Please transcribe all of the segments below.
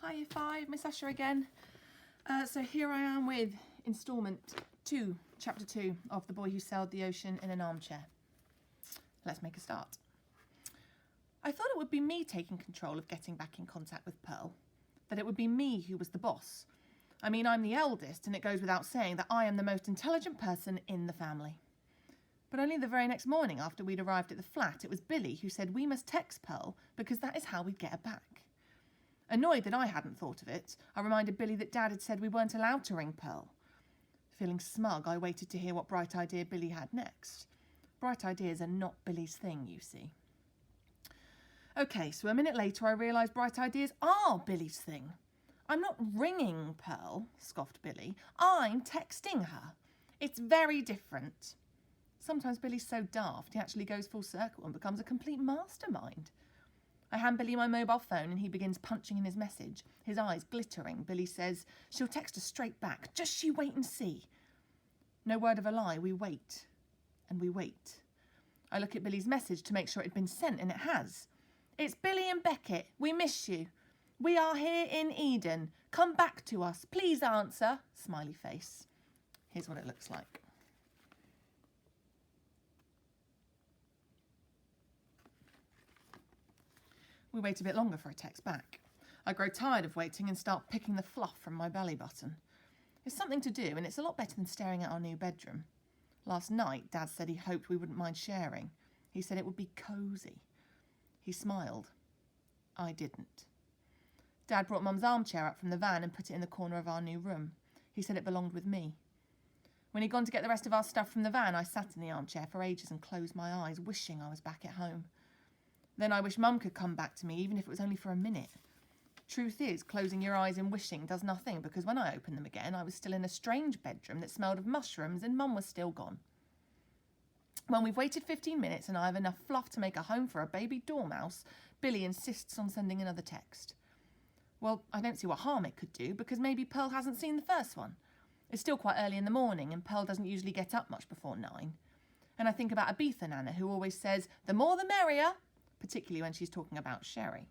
Hi Year 5, Miss Usher again. So here I am with instalment 2, chapter 2 of The Boy Who Sailed the Ocean in an Armchair. Let's make a start. I thought it would be me taking control of getting back in contact with Pearl, that it would be me who was the boss. I mean, I'm the eldest, and it goes without saying that I am the most intelligent person in the family. But only the very next morning after we'd arrived at the flat, it was Billy who said we must text Pearl because that is how we'd get her back. Annoyed that I hadn't thought of it, I reminded Billy that Dad had said we weren't allowed to ring Pearl. Feeling smug, I waited to hear what bright idea Billy had next. Bright ideas are not Billy's thing, you see. OK, so a minute later I realised bright ideas are Billy's thing. I'm not ringing Pearl, scoffed Billy. I'm texting her. It's very different. Sometimes Billy's so daft he actually goes full circle and becomes a complete mastermind. I hand Billy my mobile phone and he begins punching in his message, his eyes glittering. Billy says, she'll text us straight back. Just you wait and see. No word of a lie, we wait. And we wait. I look at Billy's message to make sure it had been sent, and it has. It's Billy and Beckett. We miss you. We are here in Eden. Come back to us. Please answer. Smiley face. Here's what it looks like. We wait a bit longer for a text back. I grow tired of waiting and start picking the fluff from my belly button. It's something to do, and it's a lot better than staring at our new bedroom. Last night, Dad said he hoped we wouldn't mind sharing. He said it would be cosy. He smiled. I didn't. Dad brought Mum's armchair up from the van and put it in the corner of our new room. He said it belonged with me. When he'd gone to get the rest of our stuff from the van, I sat in the armchair for ages and closed my eyes, wishing I was back at home. Then I wish Mum could come back to me, even if it was only for a minute. Truth is, closing your eyes and wishing does nothing, because when I opened them again, I was still in a strange bedroom that smelled of mushrooms and Mum was still gone. When we've waited 15 minutes and I have enough fluff to make a home for a baby dormouse, Billy insists on sending another text. Well, I don't see what harm it could do, because maybe Pearl hasn't seen the first one. It's still quite early in the morning, and Pearl doesn't usually get up much before 9. And I think about Abitha Nana, who always says, the more the merrier, particularly when she's talking about Sherry.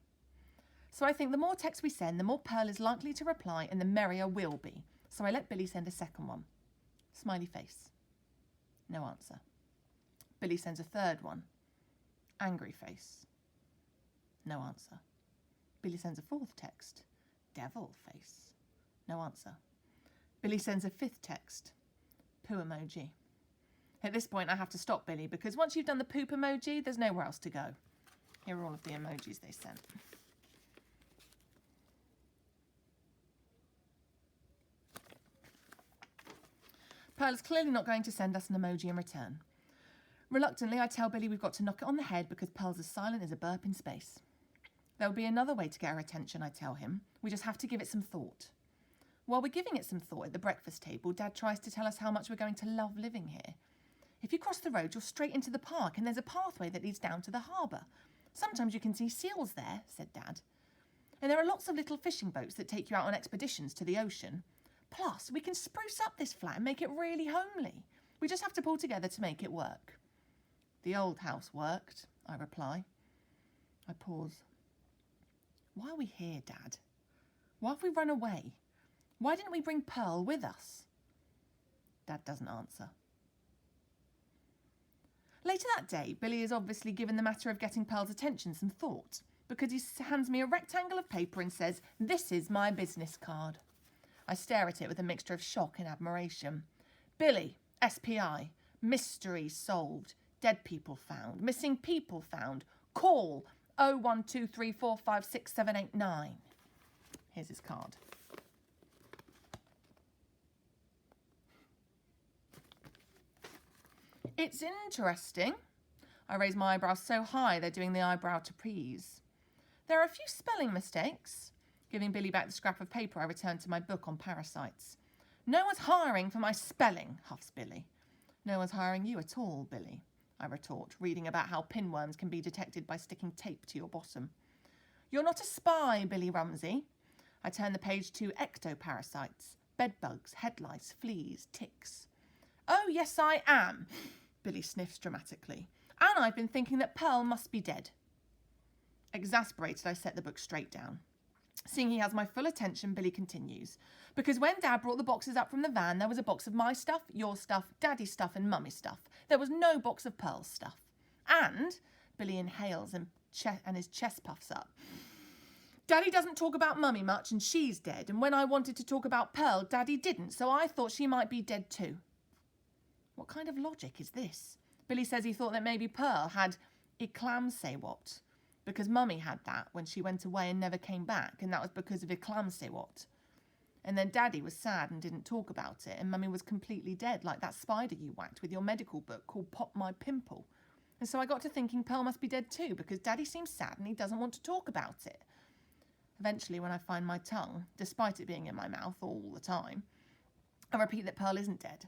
So I think the more texts we send, the more Pearl is likely to reply and the merrier we'll be. So I let Billy send a second one. Smiley face. No answer. Billy sends a third one. Angry face. No answer. Billy sends a fourth text. Devil face. No answer. Billy sends a fifth text. Poo emoji. At this point I have to stop Billy, because once you've done the poop emoji, there's nowhere else to go. Here are all of the emojis they sent. Pearl is clearly not going to send us an emoji in return. Reluctantly, I tell Billy we've got to knock it on the head because Pearl's as silent as a burp in space. There'll be another way to get her attention, I tell him. We just have to give it some thought. While we're giving it some thought at the breakfast table, Dad tries to tell us how much we're going to love living here. If you cross the road, you're straight into the park, and there's a pathway that leads down to the harbour. Sometimes you can see seals there, said Dad. And there are lots of little fishing boats that take you out on expeditions to the ocean. Plus, we can spruce up this flat and make it really homely. We just have to pull together to make it work. The old house worked, I reply. I pause. Why are we here, Dad? Why have we run away? Why didn't we bring Pearl with us? Dad doesn't answer. Later that day, Billy has obviously given the matter of getting Pearl's attention some thought, because he hands me a rectangle of paper and says, "This is my business card." I stare at it with a mixture of shock and admiration. Billy, SPI, mystery solved, dead people found, missing people found, call 01234567889. Here's his card. It's interesting. I raise my eyebrows so high they're doing the eyebrow trapeze. There are a few spelling mistakes. Giving Billy back the scrap of paper, I return to my book on parasites. No one's hiring for my spelling, huffs Billy. No one's hiring you at all, Billy, I retort, reading about how pinworms can be detected by sticking tape to your bottom. You're not a spy, Billy Rumsey. I turn the page to ectoparasites, bedbugs, head lice, fleas, ticks. Oh, yes, I am, Billy sniffs dramatically. And I've been thinking that Pearl must be dead. Exasperated, I set the book straight down. Seeing he has my full attention, Billy continues. Because when Dad brought the boxes up from the van, there was a box of my stuff, your stuff, Daddy's stuff and Mummy's stuff. There was no box of Pearl's stuff. And, Billy inhales and his chest puffs up. Daddy doesn't talk about Mummy much and she's dead. And when I wanted to talk about Pearl, Daddy didn't. So I thought she might be dead too. What kind of logic is this? Billy says he thought that maybe Pearl had eclampsewot, because Mummy had that when she went away and never came back, and that was because of eclampsewot. And then Daddy was sad and didn't talk about it, and Mummy was completely dead, like that spider you whacked with your medical book called Pop My Pimple. And so I got to thinking Pearl must be dead too, because Daddy seems sad and he doesn't want to talk about it. Eventually, when I find my tongue, despite it being in my mouth all the time, I repeat that Pearl isn't dead.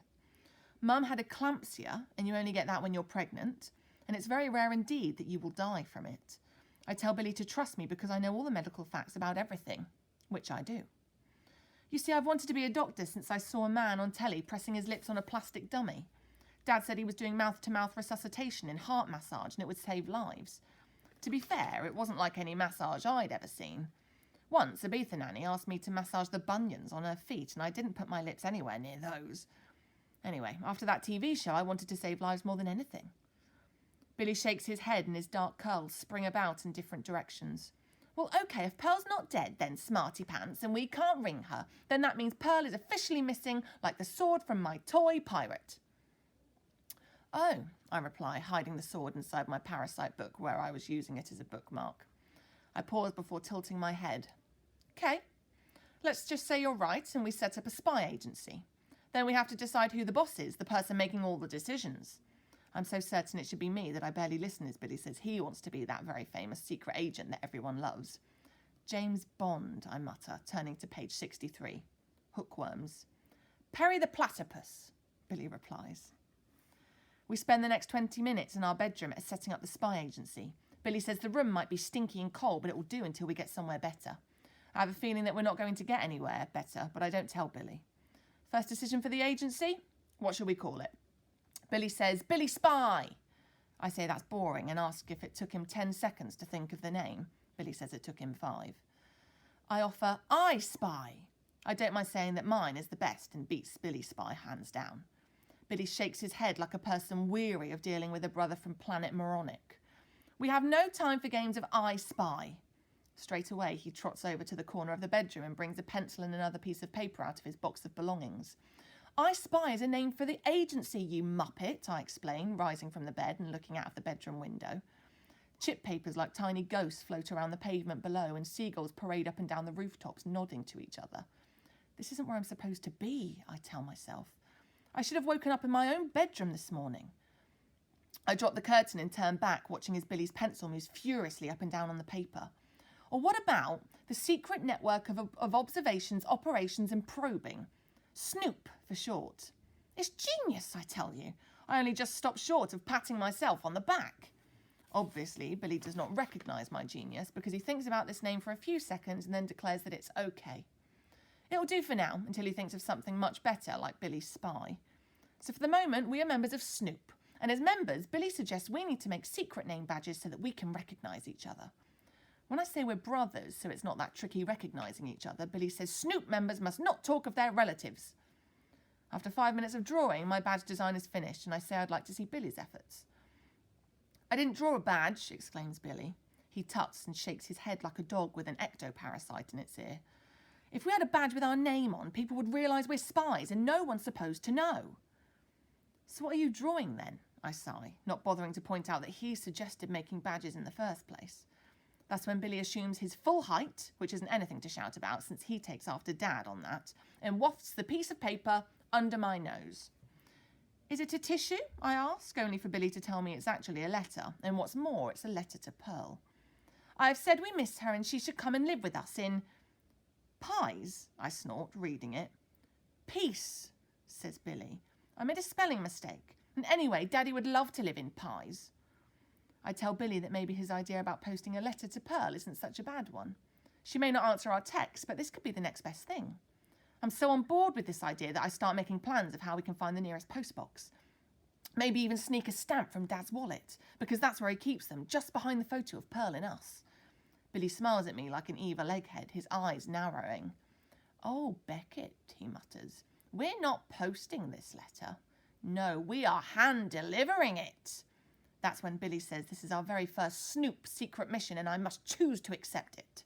Mum had eclampsia, and you only get that when you're pregnant, and it's very rare indeed that you will die from it. I tell Billy to trust me because I know all the medical facts about everything, which I do. You see, I've wanted to be a doctor since I saw a man on telly pressing his lips on a plastic dummy. Dad said he was doing mouth-to-mouth resuscitation and heart massage and it would save lives. To be fair, it wasn't like any massage I'd ever seen. Once, Abitha Nanny asked me to massage the bunions on her feet and I didn't put my lips anywhere near those. Anyway, after that TV show, I wanted to save lives more than anything. Billy shakes his head and his dark curls spring about in different directions. Well, OK, if Pearl's not dead, then, smarty pants, and we can't ring her, then that means Pearl is officially missing like the sword from my toy pirate. Oh, I reply, hiding the sword inside my Parasite book where I was using it as a bookmark. I pause before tilting my head. OK, let's just say you're right and we set up a spy agency. Then we have to decide who the boss is, the person making all the decisions. I'm so certain it should be me that I barely listen as Billy says he wants to be that very famous secret agent that everyone loves. James Bond, I mutter, turning to page 63. Hookworms. Perry the Platypus, Billy replies. We spend the next 20 minutes in our bedroom setting up the spy agency. Billy says the room might be stinky and cold, but it will do until we get somewhere better. I have a feeling that we're not going to get anywhere better, but I don't tell Billy. First decision for the agency? What shall we call it? Billy says, Billy Spy. I say that's boring and ask if it took him 10 seconds to think of the name. Billy says it took him 5. I offer I Spy. I don't mind saying that mine is the best and beats Billy Spy hands down. Billy shakes his head like a person weary of dealing with a brother from planet Moronic. We have no time for games of I Spy. Straight away, he trots over to the corner of the bedroom and brings a pencil and another piece of paper out of his box of belongings. I Spy is a name for the agency, you muppet, I explain, rising from the bed and looking out of the bedroom window. Chip papers like tiny ghosts float around the pavement below and seagulls parade up and down the rooftops, nodding to each other. This isn't where I'm supposed to be, I tell myself. I should have woken up in my own bedroom this morning. I drop the curtain and turn back, watching as Billy's pencil moves furiously up and down on the paper. Or what about the secret network of observations, operations and probing? Snoop, for short. It's genius, I tell you. I only just stopped short of patting myself on the back. Obviously, Billy does not recognise my genius because he thinks about this name for a few seconds and then declares that it's okay. It'll do for now until he thinks of something much better, like Billy Spy. So for the moment, we are members of Snoop. And as members, Billy suggests we need to make secret name badges so that we can recognise each other. When I say we're brothers, so it's not that tricky recognising each other, Billy says Snoop members must not talk of their relatives. After 5 minutes of drawing, my badge design is finished, and I say I'd like to see Billy's efforts. I didn't draw a badge, exclaims Billy. He tuts and shakes his head like a dog with an ectoparasite in its ear. If we had a badge with our name on, people would realise we're spies, and no one's supposed to know. So what are you drawing then? I sigh, not bothering to point out that he suggested making badges in the first place. That's when Billy assumes his full height, which isn't anything to shout about since he takes after Dad on that, and wafts the piece of paper under my nose. Is it a tissue? I ask, only for Billy to tell me it's actually a letter, and what's more, it's a letter to Pearl. I have said we miss her and she should come and live with us in pies, I snort, reading it. Peace, says Billy. I made a spelling mistake, and anyway, Daddy would love to live in pies. I tell Billy that maybe his idea about posting a letter to Pearl isn't such a bad one. She may not answer our text, but this could be the next best thing. I'm so on board with this idea that I start making plans of how we can find the nearest postbox. Maybe even sneak a stamp from Dad's wallet, because that's where he keeps them, just behind the photo of Pearl and us. Billy smiles at me like an evil egghead, his eyes narrowing. "Oh, Beckett," he mutters, "we're not posting this letter. No, we are hand-delivering it." That's when Billy says this is our very first Snoop secret mission and I must choose to accept it.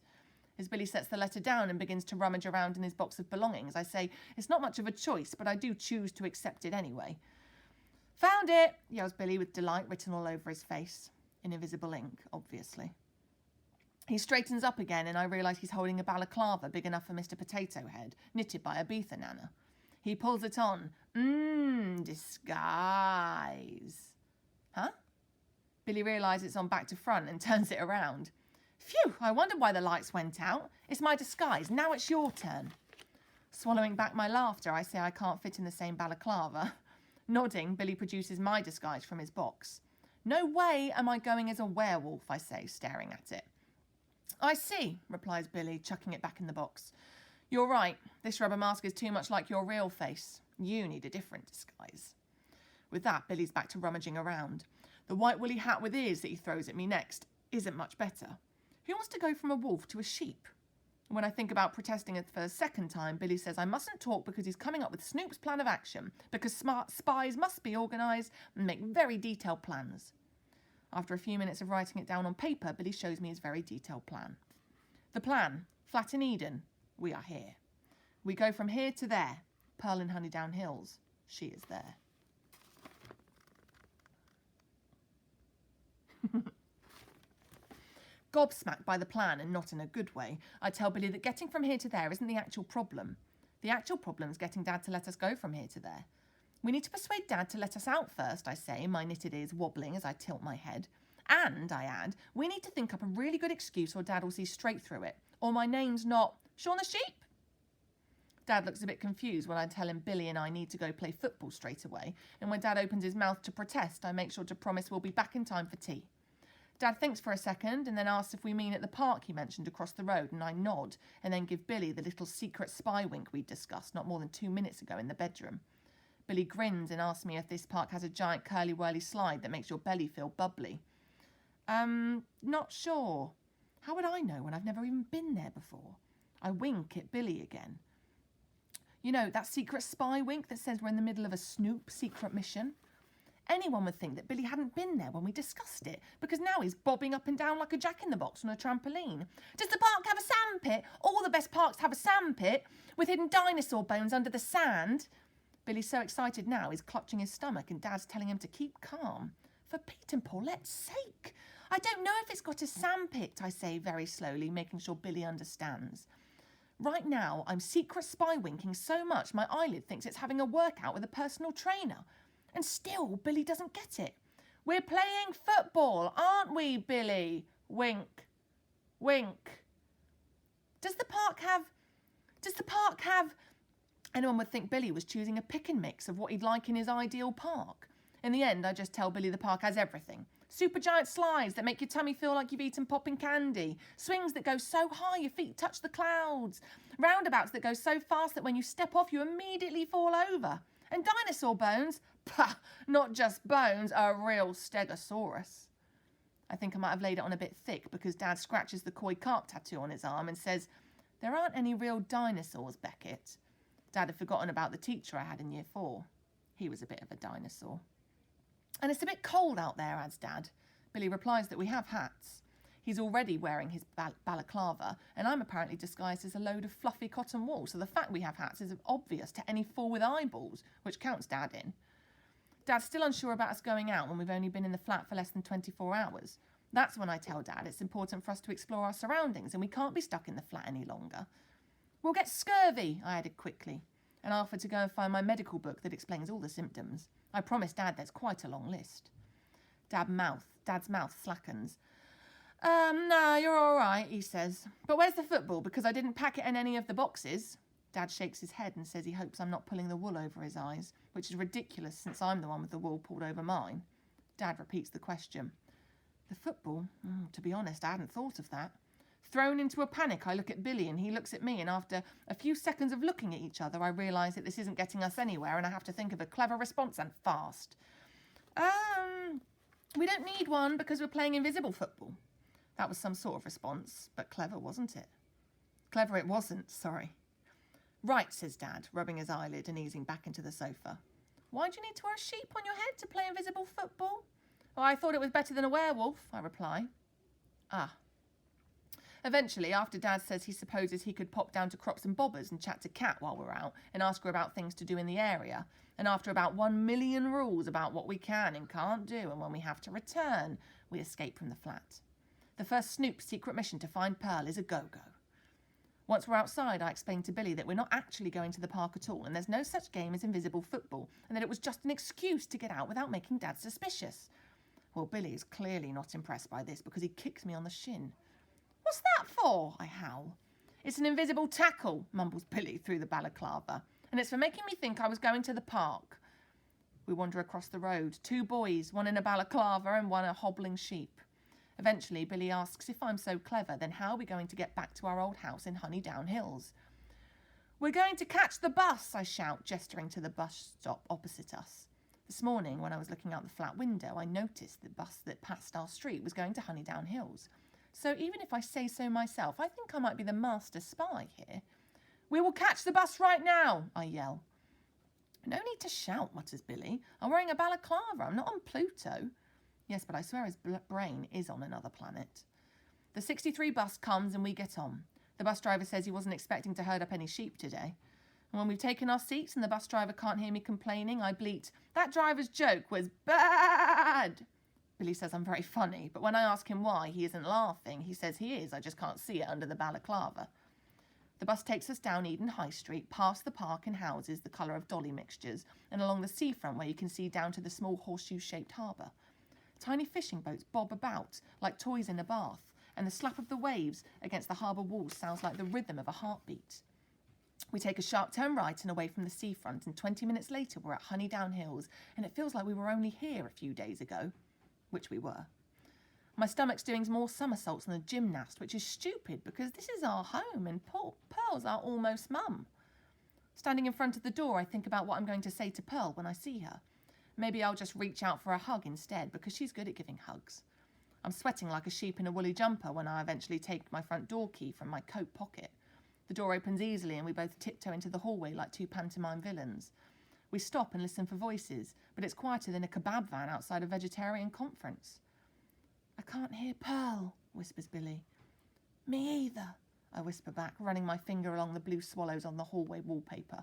As Billy sets the letter down and begins to rummage around in his box of belongings, I say, "It's not much of a choice, but I do choose to accept it anyway." "Found it," yells Billy with delight written all over his face. In invisible ink, obviously. He straightens up again and I realise he's holding a balaclava big enough for Mr. Potato Head, knitted by a Beetha Nana. He pulls it on. Disguise. Huh? Billy realises it's on back to front and turns it around. "Phew, I wondered why the lights went out. It's my disguise. Now it's your turn." Swallowing back my laughter, I say I can't fit in the same balaclava. Nodding, Billy produces my disguise from his box. "No way am I going as a werewolf," I say, staring at it. "I see," replies Billy, chucking it back in the box. "You're right. This rubber mask is too much like your real face. You need a different disguise." With that, Billy's back to rummaging around. The white woolly hat with ears that he throws at me next isn't much better. Who wants to go from a wolf to a sheep? When I think about protesting it for a second time, Billy says I mustn't talk because he's coming up with Snoop's plan of action, because smart spies must be organised and make very detailed plans. After a few minutes of writing it down on paper, Billy shows me his very detailed plan. The plan, flat in Eden, we are here. We go from here to there, Pearl and Honeydown Hills, she is there. Gobsmacked by the plan, and not in a good way, I tell Billy that getting from here to there isn't the actual problem. The actual problem is getting Dad to let us go from here to there. We need to persuade Dad to let us out first, I say, my knitted ears wobbling as I tilt my head. And, I add, we need to think up a really good excuse or Dad will see straight through it, or my name's not Shaun the Sheep. Dad looks a bit confused when I tell him Billy and I need to go play football straight away, and when Dad opens his mouth to protest, I make sure to promise we'll be back in time for tea. Dad thinks for a second and then asks if we mean at the park he mentioned across the road, and I nod and then give Billy the little secret spy wink we'd discussed not more than 2 minutes ago in the bedroom. Billy grins and asks me if this park has a giant curly-whirly slide that makes your belly feel bubbly. Not sure. How would I know when I've never even been there before? I wink at Billy again. You know, that secret spy wink that says we're in the middle of a Snoop secret mission? Anyone would think that Billy hadn't been there when we discussed it, because now he's bobbing up and down like a jack-in-the-box on a trampoline. Does the park have a sandpit? All the best parks have a sandpit, with hidden dinosaur bones under the sand. Billy's so excited now he's clutching his stomach and Dad's telling him to keep calm. For Pete and Paulette's sake. I don't know if it's got a sandpit, I say very slowly, making sure Billy understands. Right now, I'm secret spy winking so much my eyelid thinks it's having a workout with a personal trainer. And still, Billy doesn't get it. We're playing football, aren't we, Billy? Wink. Wink. Does the park have... Anyone would think Billy was choosing a pick and mix of what he'd like in his ideal park. In the end, I just tell Billy the park has everything. Supergiant slides that make your tummy feel like you've eaten popping candy. Swings that go so high your feet touch the clouds. Roundabouts that go so fast that when you step off you immediately fall over. And dinosaur bones? Pah, not just bones, a real stegosaurus. I think I might have laid it on a bit thick because Dad scratches the koi carp tattoo on his arm and says, "There aren't any real dinosaurs, Beckett." Dad had forgotten about the teacher I had in year 4. He was a bit of a dinosaur. "And it's a bit cold out there," adds Dad. Billy replies that we have hats. He's already wearing his balaclava, and I'm apparently disguised as a load of fluffy cotton wool, so the fact we have hats is obvious to any fool with eyeballs, which counts Dad in. Dad's still unsure about us going out when we've only been in the flat for less than 24 hours. That's when I tell Dad it's important for us to explore our surroundings and we can't be stuck in the flat any longer. "We'll get scurvy," I added quickly, and I offered to go and find my medical book that explains all the symptoms. I promised Dad there's quite a long list. Dad's mouth slackens. Nah, you're all right," he says. "But where's the football? Because I didn't pack it in any of the boxes." Dad shakes his head and says he hopes I'm not pulling the wool over his eyes, which is ridiculous since I'm the one with the wool pulled over mine. Dad repeats the question. The football? To be honest, I hadn't thought of that. Thrown into a panic, I look at Billy and he looks at me, and after a few seconds of looking at each other, I realise that this isn't getting us anywhere and I have to think of a clever response, and fast. We don't need one because we're playing invisible football. That was some sort of response, but clever, wasn't it? Clever it wasn't, sorry. Right, says Dad, rubbing his eyelid and easing back into the sofa. Why do you need to wear a sheep on your head to play invisible football? Oh, I thought it was better than a werewolf, I reply. Ah. Eventually, after Dad says he supposes he could pop down to Crops and Bobbers and chat to Kat while we're out and ask her about things to do in the area, and after about 1 million rules about what we can and can't do and when we have to return, we escape from the flat. The first Snoop's secret mission to find Pearl is a go-go. Once we're outside, I explained to Billy that we're not actually going to the park at all and there's no such game as invisible football and that it was just an excuse to get out without making Dad suspicious. Well, Billy is clearly not impressed by this because he kicks me on the shin. What's that for? I howl. It's an invisible tackle, mumbles Billy through the balaclava, and it's for making me think I was going to the park. We wander across the road, 2 boys, one in a balaclava and one a hobbling sheep. Eventually, Billy asks if I'm so clever, then how are we going to get back to our old house in Honeydown Hills? We're going to catch the bus, I shout, gesturing to the bus stop opposite us. This morning, when I was looking out the flat window, I noticed the bus that passed our street was going to Honeydown Hills. So even if I say so myself, I think I might be the master spy here. We will catch the bus right now, I yell. No need to shout, mutters Billy. I'm wearing a balaclava. I'm not on Pluto. Yes, but I swear his brain is on another planet. The 63 bus comes and we get on. The bus driver says he wasn't expecting to herd up any sheep today. And when we've taken our seats and the bus driver can't hear me complaining, I bleat, "That driver's joke was bad!" Billy says I'm very funny, but when I ask him why he isn't laughing, he says he is, I just can't see it under the balaclava. The bus takes us down Eden High Street, past the park and houses the colour of dolly mixtures, and along the seafront where you can see down to the small horseshoe-shaped harbour. Tiny fishing boats bob about like toys in a bath, and the slap of the waves against the harbour walls sounds like the rhythm of a heartbeat. We take a sharp turn right and away from the seafront, and 20 minutes later we're at Honeydown Hills, and it feels like we were only here a few days ago. Which we were. My stomach's doing more somersaults than a gymnast, which is stupid because this is our home and Pearl's our almost mum. Standing in front of the door, I think about what I'm going to say to Pearl when I see her. Maybe I'll just reach out for a hug instead because she's good at giving hugs. I'm sweating like a sheep in a woolly jumper when I eventually take my front door key from my coat pocket. The door opens easily and we both tiptoe into the hallway like 2 pantomime villains. We stop and listen for voices, but it's quieter than a kebab van outside a vegetarian conference. I can't hear Pearl, whispers Billy. Me either, I whisper back, running my finger along the blue swallows on the hallway wallpaper.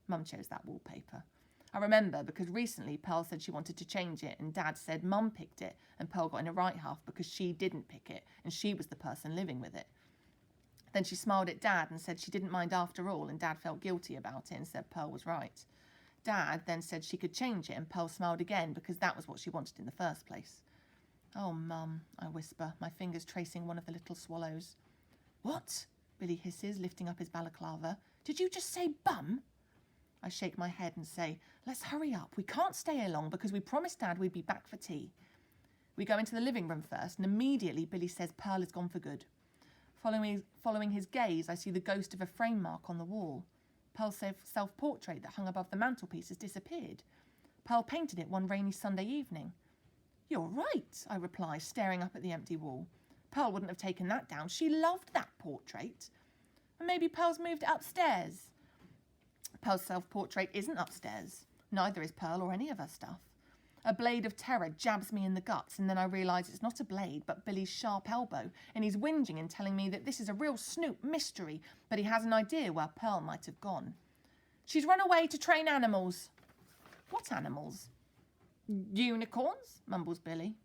Mum chose that wallpaper. I remember because recently Pearl said she wanted to change it and Dad said Mum picked it and Pearl got in a right half because she didn't pick it and she was the person living with it. Then she smiled at Dad and said she didn't mind after all and Dad felt guilty about it and said Pearl was right. Dad then said she could change it and Pearl smiled again because that was what she wanted in the first place. Oh, Mum, I whisper, my fingers tracing one of the little swallows. What? Billy hisses, lifting up his balaclava. Did you just say bum? I shake my head and say, let's hurry up. We can't stay here long because we promised Dad we'd be back for tea. We go into the living room first and immediately Billy says Pearl is gone for good. Following his gaze, I see the ghost of a frame mark on the wall. Pearl's self-portrait that hung above the mantelpiece has disappeared. Pearl painted it one rainy Sunday evening. You're right, I reply, staring up at the empty wall. Pearl wouldn't have taken that down. She loved that portrait. And maybe Pearl's moved it upstairs. Pearl's self-portrait isn't upstairs. Neither is Pearl or any of her stuff. A blade of terror jabs me in the guts, and then I realise it's not a blade, but Billy's sharp elbow, and he's whinging and telling me that this is a real Snoop mystery, but he has an idea where Pearl might have gone. She's run away to train animals. What animals? Unicorns, mumbles Billy.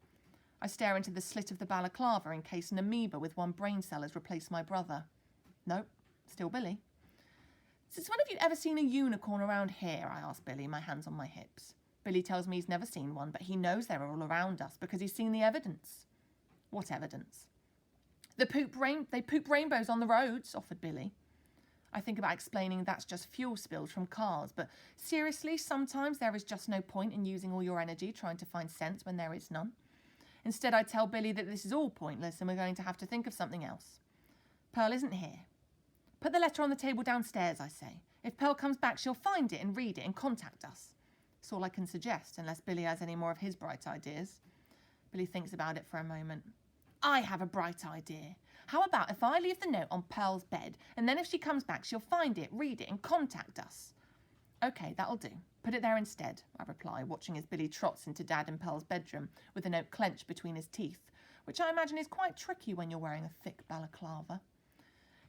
I stare into the slit of the balaclava in case an amoeba with 1 brain cell has replaced my brother. Nope, still Billy. Since when have you ever seen a unicorn around here? I ask Billy, my hands on my hips. Billy tells me he's never seen one, but he knows they're all around us because he's seen the evidence. What evidence? They poop rainbows on the roads, offered Billy. I think about explaining that's just fuel spills from cars, but seriously, sometimes there is just no point in using all your energy trying to find sense when there is none. Instead, I tell Billy that this is all pointless and we're going to have to think of something else. Pearl isn't here. Put the letter on the table downstairs, I say. If Pearl comes back, she'll find it and read it and contact us. It's all I can suggest, unless Billy has any more of his bright ideas. Billy thinks about it for a moment. I have a bright idea. How about if I leave the note on Pearl's bed, and then if she comes back, she'll find it, read it, and contact us? OK, that'll do. Put it there instead, I reply, watching as Billy trots into Dad and Pearl's bedroom with the note clenched between his teeth, which I imagine is quite tricky when you're wearing a thick balaclava.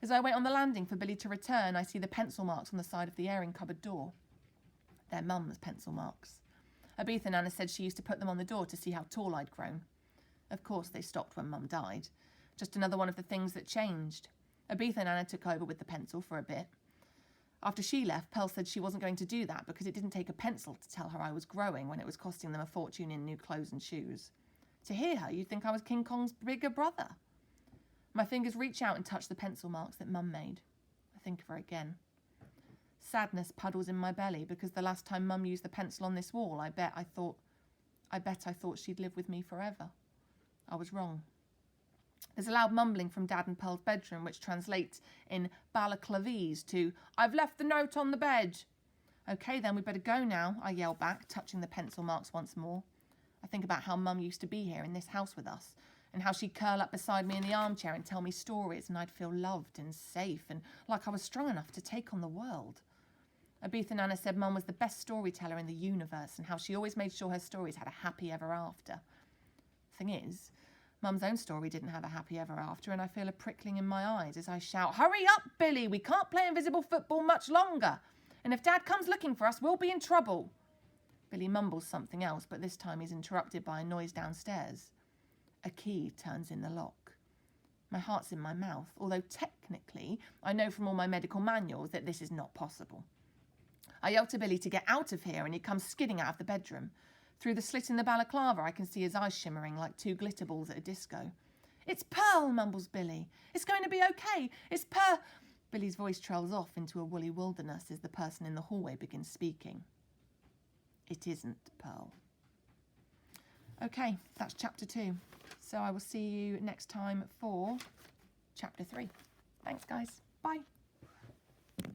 As I wait on the landing for Billy to return, I see the pencil marks on the side of the airing cupboard door. They're Mum's pencil marks. Abitha Nana said she used to put them on the door to see how tall I'd grown. Of course, they stopped when Mum died. Just another one of the things that changed. Abitha Nana took over with the pencil for a bit. After she left, Pearl said she wasn't going to do that because it didn't take a pencil to tell her I was growing when it was costing them a fortune in new clothes and shoes. To hear her, you'd think I was King Kong's bigger brother. My fingers reach out and touch the pencil marks that Mum made. I think of her again. Sadness puddles in my belly because the last time Mum used the pencil on this wall, I bet I thought she'd live with me forever. I was wrong. There's a loud mumbling from Dad and Pearl's bedroom, which translates in balaclavese to, "I've left the note on the bed." "OK, then, we better go now," I yell back, touching the pencil marks once more. I think about how Mum used to be here in this house with us, and how she'd curl up beside me in the armchair and tell me stories, and I'd feel loved and safe and like I was strong enough to take on the world. Abitha Nana said Mum was the best storyteller in the universe and how she always made sure her stories had a happy ever after. Thing is, Mum's own story didn't have a happy ever after, and I feel a prickling in my eyes as I shout, "Hurry up, Billy! We can't play invisible football much longer. And if Dad comes looking for us, we'll be in trouble." Billy mumbles something else, but this time he's interrupted by a noise downstairs. A key turns in the lock. My heart's in my mouth, although technically I know from all my medical manuals that this is not possible. I yell to Billy to get out of here, and he comes skidding out of the bedroom. Through the slit in the balaclava, I can see his eyes shimmering like two glitter balls at a disco. "It's Pearl," mumbles Billy. "It's going to be okay. It's Pearl." Billy's voice trails off into a woolly wilderness as the person in the hallway begins speaking. It isn't Pearl. OK, that's chapter 2. So I will see you next time for chapter 3. Thanks, guys. Bye.